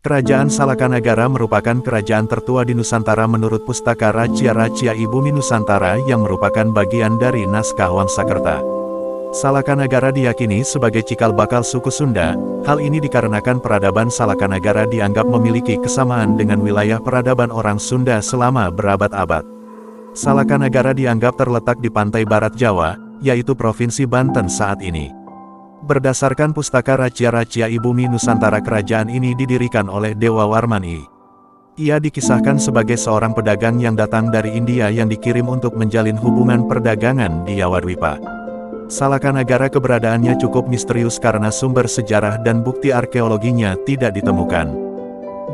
Kerajaan Salakanagara merupakan kerajaan tertua di Nusantara menurut Pustaka Raja-Raja Ibumi Nusantara yang merupakan bagian dari naskah Wangsakerta. Salakanagara diyakini sebagai cikal bakal suku Sunda. Hal ini dikarenakan peradaban Salakanagara dianggap memiliki kesamaan dengan wilayah peradaban orang Sunda selama berabad-abad. Salakanagara dianggap terletak di pantai barat Jawa, yaitu Provinsi Banten saat ini. Berdasarkan Pustaka Raja-Raja Ibumi Nusantara, kerajaan ini didirikan oleh Dewa Warman I. Ia dikisahkan sebagai seorang pedagang yang datang dari India yang dikirim untuk menjalin hubungan perdagangan di Yawadwipa. Salakanagara keberadaannya cukup misterius karena sumber sejarah dan bukti arkeologinya tidak ditemukan.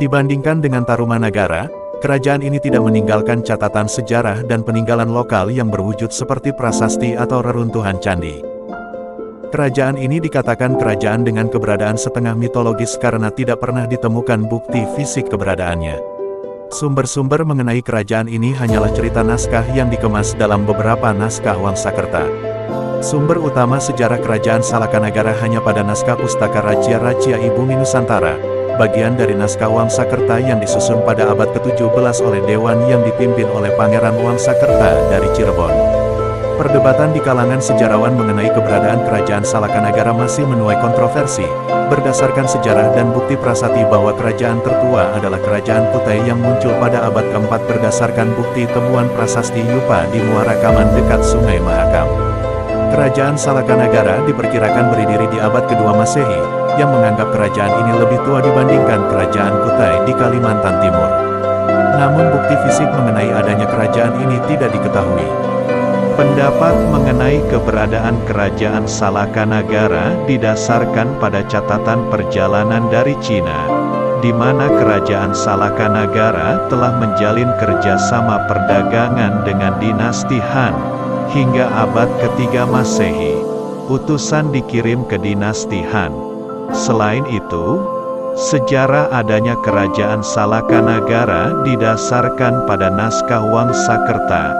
Dibandingkan dengan Tarumanagara, kerajaan ini tidak meninggalkan catatan sejarah dan peninggalan lokal yang berwujud seperti prasasti atau reruntuhan candi. Kerajaan ini dikatakan kerajaan dengan keberadaan setengah mitologis karena tidak pernah ditemukan bukti fisik keberadaannya. Sumber-sumber mengenai kerajaan ini hanyalah cerita naskah yang dikemas dalam beberapa naskah Wangsakerta. Sumber utama sejarah kerajaan Salakanagara hanya pada naskah Pustaka Raja-Raja Ibumi Nusantara, bagian dari naskah Wangsakerta yang disusun pada abad ke-17 oleh Dewan yang dipimpin oleh Pangeran Wangsakerta dari Cirebon. Perdebatan di kalangan sejarawan mengenai keberadaan kerajaan Salakanagara masih menuai kontroversi. Berdasarkan sejarah dan bukti prasasti bahwa kerajaan tertua adalah kerajaan Kutai yang muncul pada abad ke-4 berdasarkan bukti temuan prasasti Yupa di Muara Kaman dekat Sungai Mahakam. Kerajaan Salakanagara diperkirakan berdiri di abad ke-2 Masehi, yang menganggap kerajaan ini lebih tua dibandingkan kerajaan Kutai di Kalimantan Timur. Namun bukti fisik mengenai adanya kerajaan ini tidak diketahui. Pendapat mengenai keberadaan kerajaan Salakanagara didasarkan pada catatan perjalanan dari Cina, di mana kerajaan Salakanagara telah menjalin kerjasama perdagangan dengan dinasti Han, hingga abad ke-3 Masehi. Utusan dikirim ke dinasti Han. Selain itu, sejarah adanya kerajaan Salakanagara didasarkan pada naskah Wangsakerta.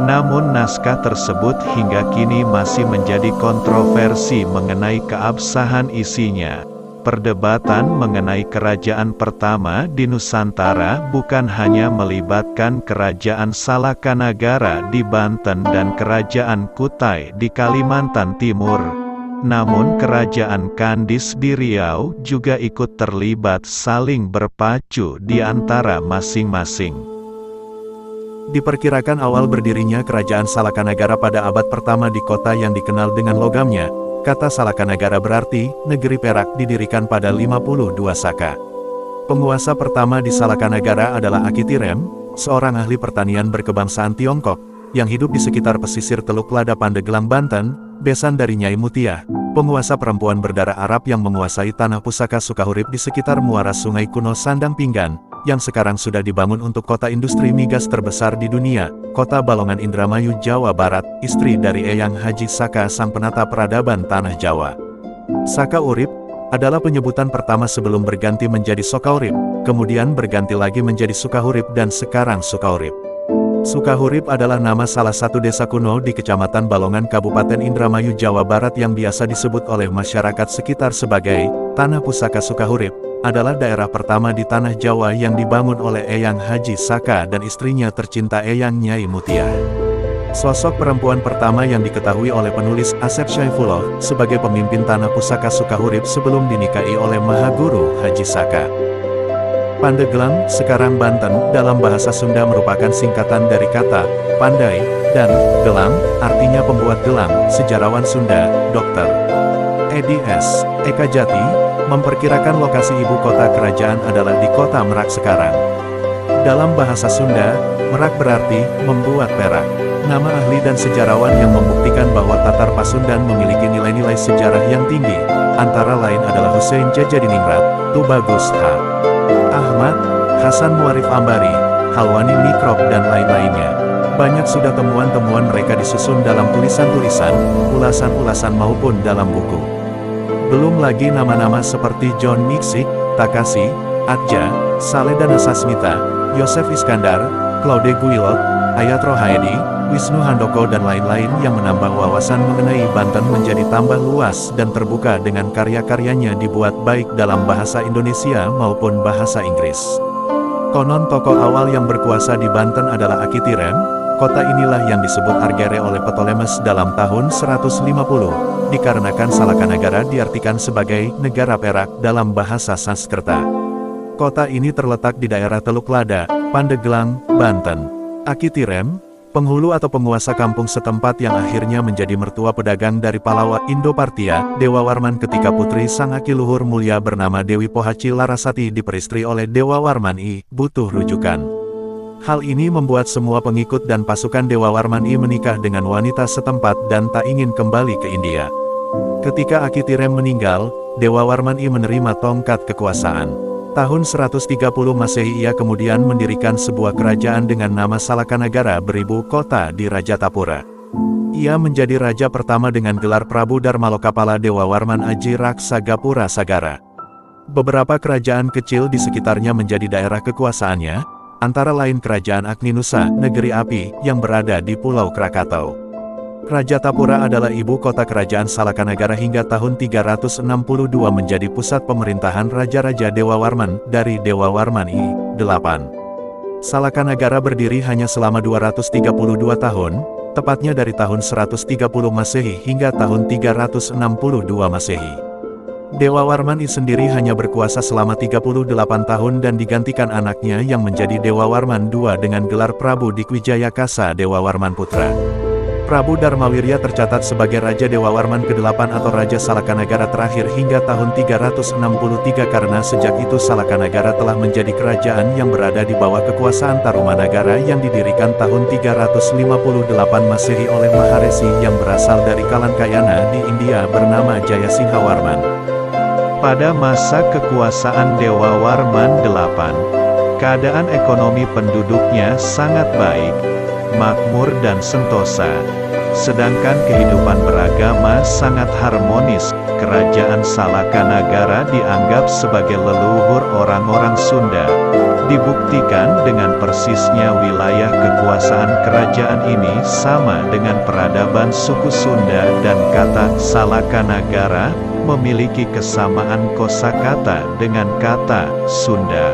Namun naskah tersebut hingga kini masih menjadi kontroversi mengenai keabsahan isinya. Perdebatan mengenai kerajaan pertama di Nusantara bukan hanya melibatkan kerajaan Salakanagara di Banten dan kerajaan Kutai di Kalimantan Timur. Namun kerajaan Kandis di Riau juga ikut terlibat saling berpacu di antara masing-masing. Diperkirakan awal berdirinya kerajaan Salakanagara pada abad pertama di kota yang dikenal dengan logamnya. Kata Salakanagara berarti, negeri perak didirikan pada 52 Saka. Penguasa pertama di Salakanagara adalah Akitirem, seorang ahli pertanian berkebangsaan Tiongkok, yang hidup di sekitar pesisir Teluk Lada Pandeglang, Banten, besan dari Nyai Mutia, penguasa perempuan berdarah Arab yang menguasai tanah pusaka Sukahurip di sekitar muara sungai kuno Sandang Pinggan, yang sekarang sudah dibangun untuk kota industri migas terbesar di dunia, kota Balongan Indramayu, Jawa Barat, istri dari Eyang Haji Saka sang penata peradaban tanah Jawa. Saka Urip adalah penyebutan pertama sebelum berganti menjadi Sokaurip, kemudian berganti lagi menjadi Sukahurip dan sekarang Sukaurip. Sukahurip adalah nama salah satu desa kuno di Kecamatan Balongan Kabupaten Indramayu, Jawa Barat yang biasa disebut oleh masyarakat sekitar sebagai Tanah Pusaka Sukahurip, adalah daerah pertama di Tanah Jawa yang dibangun oleh Eyang Haji Saka dan istrinya tercinta Eyang Nyai Mutia. Sosok perempuan pertama yang diketahui oleh penulis Asep Syaifullah sebagai pemimpin Tanah Pusaka Sukahurip sebelum dinikahi oleh Mahaguru Haji Saka. Pandeglang, sekarang Banten, dalam bahasa Sunda merupakan singkatan dari kata pandai dan gelang, artinya pembuat gelang. Sejarawan Sunda, Dr. Edi S. Eka Jati, memperkirakan lokasi ibu kota kerajaan adalah di kota Merak sekarang. Dalam bahasa Sunda, Merak berarti membuat perak. Nama ahli dan sejarawan yang membuktikan bahwa Tatar Pasundan memiliki nilai-nilai sejarah yang tinggi, antara lain adalah Hussein Jajadiningrat, Tubagus H. Ahmad, Hasan Muarif Ambari, Halwani Mikrob dan lain-lainnya. Banyak sudah temuan-temuan mereka disusun dalam tulisan-tulisan, ulasan-ulasan maupun dalam buku. Belum lagi nama-nama seperti John Nixik, Takashi, Atja, Saleh Danasasmita, Yosef Iskandar, Claude Guillot, Ayat Rohaedi, Wisnu Handoko dan lain-lain yang menambah wawasan mengenai Banten menjadi tambah luas dan terbuka dengan karya-karyanya dibuat baik dalam bahasa Indonesia maupun bahasa Inggris. Konon tokoh awal yang berkuasa di Banten adalah Akitirem. Kota inilah yang disebut Argere oleh Ptolemes dalam tahun 150, dikarenakan Salakanagara diartikan sebagai negara perak dalam bahasa Sanskerta. Kota ini terletak di daerah Teluk Lada, Pandeglang, Banten. Akitirem, penghulu atau penguasa kampung setempat yang akhirnya menjadi mertua pedagang dari Palawa, Indo-Parthia, Dewa Warman ketika putri sang Akiluhur mulia bernama Dewi Pohaci Larasati diperistri oleh Dewa Warman I, butuh rujukan. Hal ini membuat semua pengikut dan pasukan Dewa Warman I menikah dengan wanita setempat dan tak ingin kembali ke India. Ketika Akitirem meninggal, Dewa Warman I menerima tongkat kekuasaan. Tahun 130 Masehi ia kemudian mendirikan sebuah kerajaan dengan nama Salakanagara beribu kota di Rajatapura. Ia menjadi raja pertama dengan gelar Prabu Darmalokapala Dewa Warman Aji Raksa Gapura Sagara. Beberapa kerajaan kecil di sekitarnya menjadi daerah kekuasaannya, antara lain Kerajaan Agninusa, Negeri Api, yang berada di Pulau Krakatau. Rajatapura adalah ibu kota kerajaan Salakanagara hingga tahun 362 menjadi pusat pemerintahan Raja-Raja Dewa Warman, dari Dewa Warman I-8. Salakanagara berdiri hanya selama 232 tahun, tepatnya dari tahun 130 Masehi hingga tahun 362 Masehi. Dewa Warman I sendiri hanya berkuasa selama 38 tahun dan digantikan anaknya yang menjadi Dewa Warman II dengan gelar Prabu Dikwijaya Kasa Dewa Warman Putra. Prabu Darmawirya tercatat sebagai Raja Dewa Warman ke-8 atau Raja Salakanagara terakhir hingga tahun 363 karena sejak itu Salakanagara telah menjadi kerajaan yang berada di bawah kekuasaan Tarumanagara yang didirikan tahun 358 Masehi oleh Maharesi yang berasal dari Kalankayana di India bernama Jayasingha Warman. Pada masa kekuasaan Dewa Warman VIII, keadaan ekonomi penduduknya sangat baik, makmur dan sentosa. Sedangkan kehidupan beragama sangat harmonis. Kerajaan Salakanagara dianggap sebagai leluhur orang-orang Sunda. Dibuktikan dengan persisnya wilayah kekuasaan kerajaan ini sama dengan peradaban suku Sunda dan kata Salakanagara memiliki kesamaan kosakata dengan kata Sunda.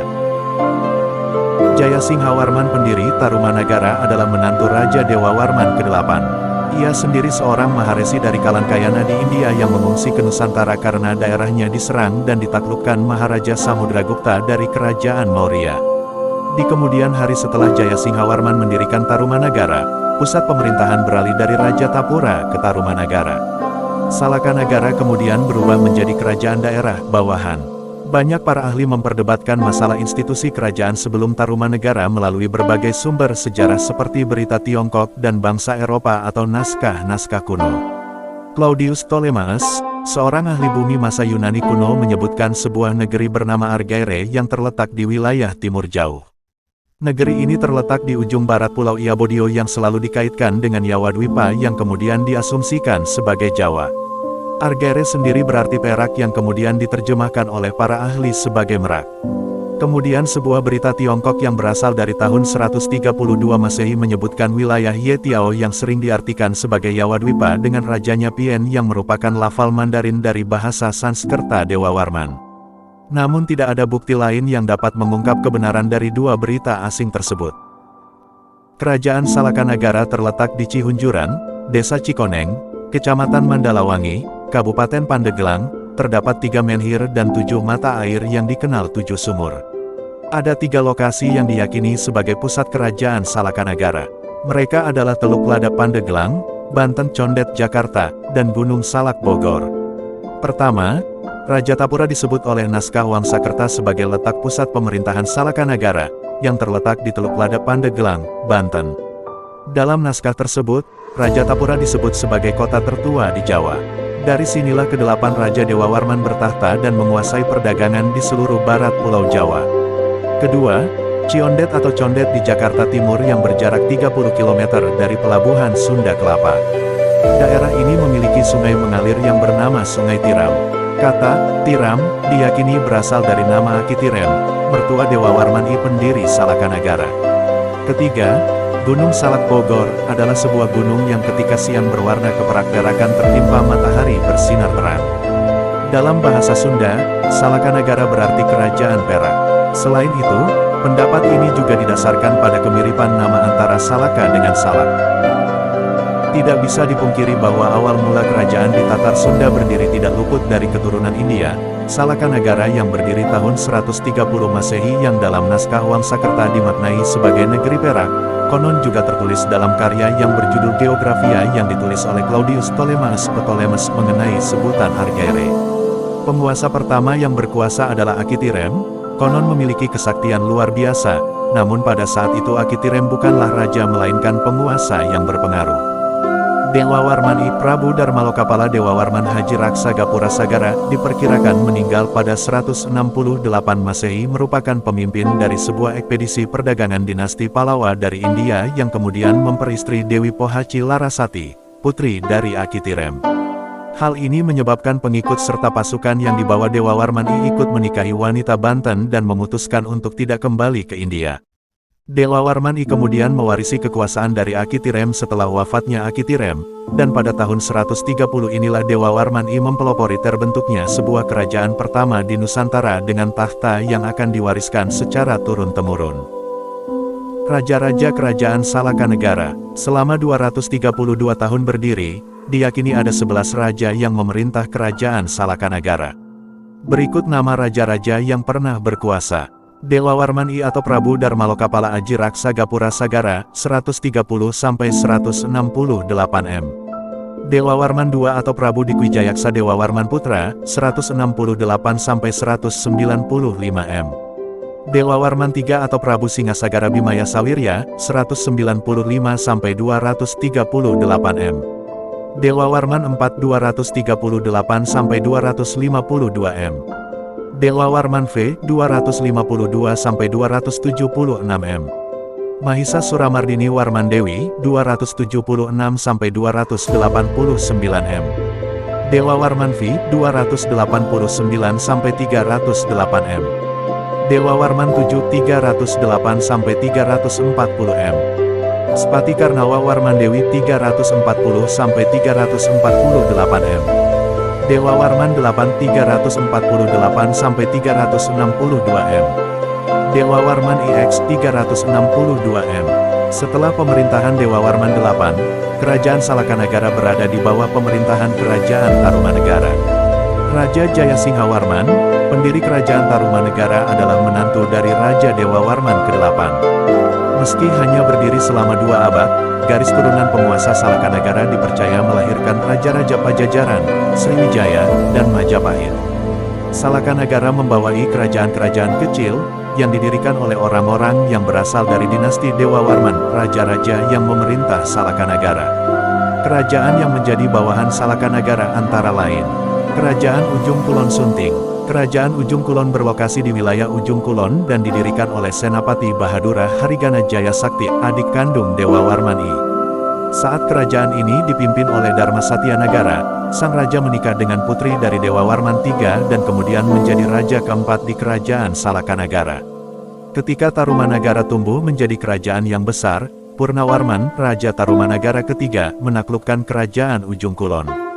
Jayasingha Warman pendiri Tarumanagara adalah menantu Raja Dewa Warman ke-8. Ia sendiri seorang Maharesi dari Kalankayana di India yang mengungsi ke Nusantara karena daerahnya diserang dan ditaklukkan Maharaja Samudragupta dari Kerajaan Maurya. Di kemudian hari setelah Jayasingha Warman mendirikan Tarumanagara, pusat pemerintahan beralih dari Rajatapura ke Tarumanagara. Salakanagara kemudian berubah menjadi kerajaan daerah bawahan. Banyak para ahli memperdebatkan masalah institusi kerajaan sebelum Tarumanagara melalui berbagai sumber sejarah seperti berita Tiongkok dan bangsa Eropa atau naskah-naskah kuno. Claudius Ptolemaios, seorang ahli bumi masa Yunani kuno menyebutkan sebuah negeri bernama Argere yang terletak di wilayah timur jauh. Negeri ini terletak di ujung barat Pulau Iabodio yang selalu dikaitkan dengan Yawadwipa yang kemudian diasumsikan sebagai Jawa. Argere sendiri berarti perak yang kemudian diterjemahkan oleh para ahli sebagai merak. Kemudian sebuah berita Tiongkok yang berasal dari tahun 132 Masehi menyebutkan wilayah Yetiao yang sering diartikan sebagai Yawadwipa dengan rajanya Pien yang merupakan lafal Mandarin dari bahasa Sanskerta Dewa Warman. Namun tidak ada bukti lain yang dapat mengungkap kebenaran dari dua berita asing tersebut. Kerajaan Salakanagara terletak di Cihunjuran, Desa Cikoneng, Kecamatan Mandalawangi, Kabupaten Pandeglang. Terdapat 3 menhir dan 7 mata air yang dikenal 7 sumur. Ada 3 lokasi yang diyakini sebagai pusat kerajaan Salakanagara. Mereka adalah Teluk Lada Pandeglang, Banten Condet Jakarta, dan Gunung Salak Bogor. Pertama, Rajatapura disebut oleh naskah Wangsakerta sebagai letak pusat pemerintahan Salakanagara, yang terletak di Teluk Lada Pandeglang, Banten. Dalam naskah tersebut, Rajatapura disebut sebagai kota tertua di Jawa. Dari sinilah ke-8 Raja Dewa Warman bertahta dan menguasai perdagangan di seluruh barat Pulau Jawa. Kedua, Ciondet atau Condet di Jakarta Timur yang berjarak 30 km dari pelabuhan Sunda Kelapa. Daerah ini memiliki sungai mengalir yang bernama Sungai Tiram. Kata Tiram diyakini berasal dari nama Akitirem, mertua Dewa Warman I pendiri Salakanagara. Ketiga, Gunung Salak Bogor adalah sebuah gunung yang ketika siang berwarna keperak-perakan tertimpa matahari bersinar terang. Dalam bahasa Sunda, Salakanagara berarti kerajaan perak. Selain itu, pendapat ini juga didasarkan pada kemiripan nama antara Salaka dengan Salak. Tidak bisa dipungkiri bahwa awal mula kerajaan di Tatar Sunda berdiri tidak luput dari keturunan India. Salakanagara yang berdiri tahun 130 Masehi yang dalam naskah Wangsakerta dimaknai sebagai negeri perak, konon juga tertulis dalam karya yang berjudul Geographia yang ditulis oleh Claudius Ptolemeus mengenai sebutan Argaire. Penguasa pertama yang berkuasa adalah Akitirem, konon memiliki kesaktian luar biasa, namun pada saat itu Akitirem bukanlah raja melainkan penguasa yang berpengaruh. Dewa Warman I Prabu Darmalokapala Dewa Warman Haji Raksa Gapura Sagara diperkirakan meninggal pada 168 Masehi merupakan pemimpin dari sebuah ekspedisi perdagangan dinasti Palawa dari India yang kemudian memperistri Dewi Pohaci Larasati, putri dari Akitirem. Hal ini menyebabkan pengikut serta pasukan yang dibawa Dewa Warman I ikut menikahi wanita Banten dan memutuskan untuk tidak kembali ke India. Dewa Warman I kemudian mewarisi kekuasaan dari Akitirem setelah wafatnya Akitirem, dan pada tahun 130 inilah Dewa Warman I mempelopori terbentuknya sebuah kerajaan pertama di Nusantara dengan tahta yang akan diwariskan secara turun-temurun. Raja-raja Kerajaan Salakanagara, selama 232 tahun berdiri, diyakini ada 11 raja yang memerintah Kerajaan Salakanagara. Berikut nama raja-raja yang pernah berkuasa. Dewa Warman I atau Prabu Darmalokapala Aji Raksa Gapura Sagara, 130–168 m. Dewa Warman II atau Prabu Dikwijayaksa Dewa Warman Putra, 168–195 m. Dewa Warman III atau Prabu Singasagara Bimaya Sawirya, 195–238 m. Dewa Warman IV 238–252 m. Dewa Warman V 252–276 m. Mahisa Suramardini Warman Dewi 276–289 m. Dewa Warman V 289–308 m. Dewa Warman VII 308–340 m. Spati Karnawa Warman Dewi 340–348 m. Dewa Warman VIII 348–362 m. Dewa Warman IX 362 m. Setelah pemerintahan Dewa Warman VIII, Kerajaan Salakanagara berada di bawah pemerintahan Kerajaan Tarumanegara. Raja Jayasingha Warman, pendiri Kerajaan Tarumanegara adalah menantu dari Raja Dewa Warman ke-8. Meski hanya berdiri selama 2 abad, garis turunan penguasa Salakanagara dipercaya melahirkan Raja-Raja Pajajaran, Sriwijaya, dan Majapahit. Salakanagara membawai kerajaan-kerajaan kecil, yang didirikan oleh orang-orang yang berasal dari dinasti Dewa Warman, raja-raja yang memerintah Salakanagara. Kerajaan yang menjadi bawahan Salakanagara antara lain: Kerajaan Ujung Kulon Sunting. Kerajaan Ujung Kulon berlokasi di wilayah Ujung Kulon dan didirikan oleh Senapati Bahadura Harigana Jaya Sakti, adik kandung Dewa Warman I. Saat kerajaan ini dipimpin oleh Dharma Satyanagara, sang raja menikah dengan putri dari Dewa Warman III dan kemudian menjadi raja keempat di Kerajaan Salakanagara. Ketika Tarumanagara tumbuh menjadi kerajaan yang besar, Purnawarman, Raja Tarumanagara ketiga, menaklukkan Kerajaan Ujung Kulon.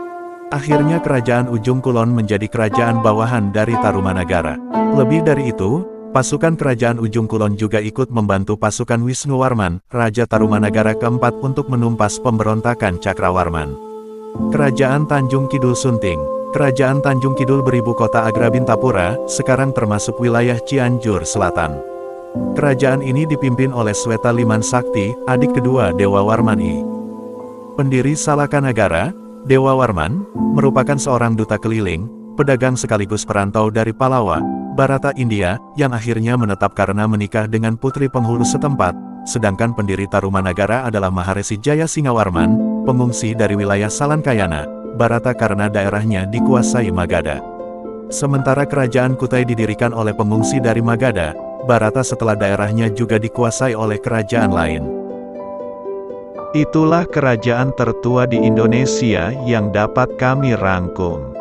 Akhirnya Kerajaan Ujung Kulon menjadi kerajaan bawahan dari Tarumanagara. Lebih dari itu, pasukan Kerajaan Ujung Kulon juga ikut membantu pasukan Wisnuwarman, Raja Tarumanagara keempat untuk menumpas pemberontakan Cakrawarman. Kerajaan Tanjung Kidul Sunting. Kerajaan Tanjung Kidul beribu kota Agrabintapura, sekarang termasuk wilayah Cianjur Selatan. Kerajaan ini dipimpin oleh Sweta Liman Sakti, adik kedua Dewa Warman I. Pendiri Salakanagara, Dewa Warman, merupakan seorang duta keliling, pedagang sekaligus perantau dari Palawa, Barata India, yang akhirnya menetap karena menikah dengan putri penghulu setempat, sedangkan pendiri Tarumanagara adalah Maharesi Jayasingha Warman, pengungsi dari wilayah Salankayana, Barata karena daerahnya dikuasai Magadha. Sementara Kerajaan Kutai didirikan oleh pengungsi dari Magadha, Barata setelah daerahnya juga dikuasai oleh kerajaan lain. Itulah kerajaan tertua di Indonesia yang dapat kami rangkum.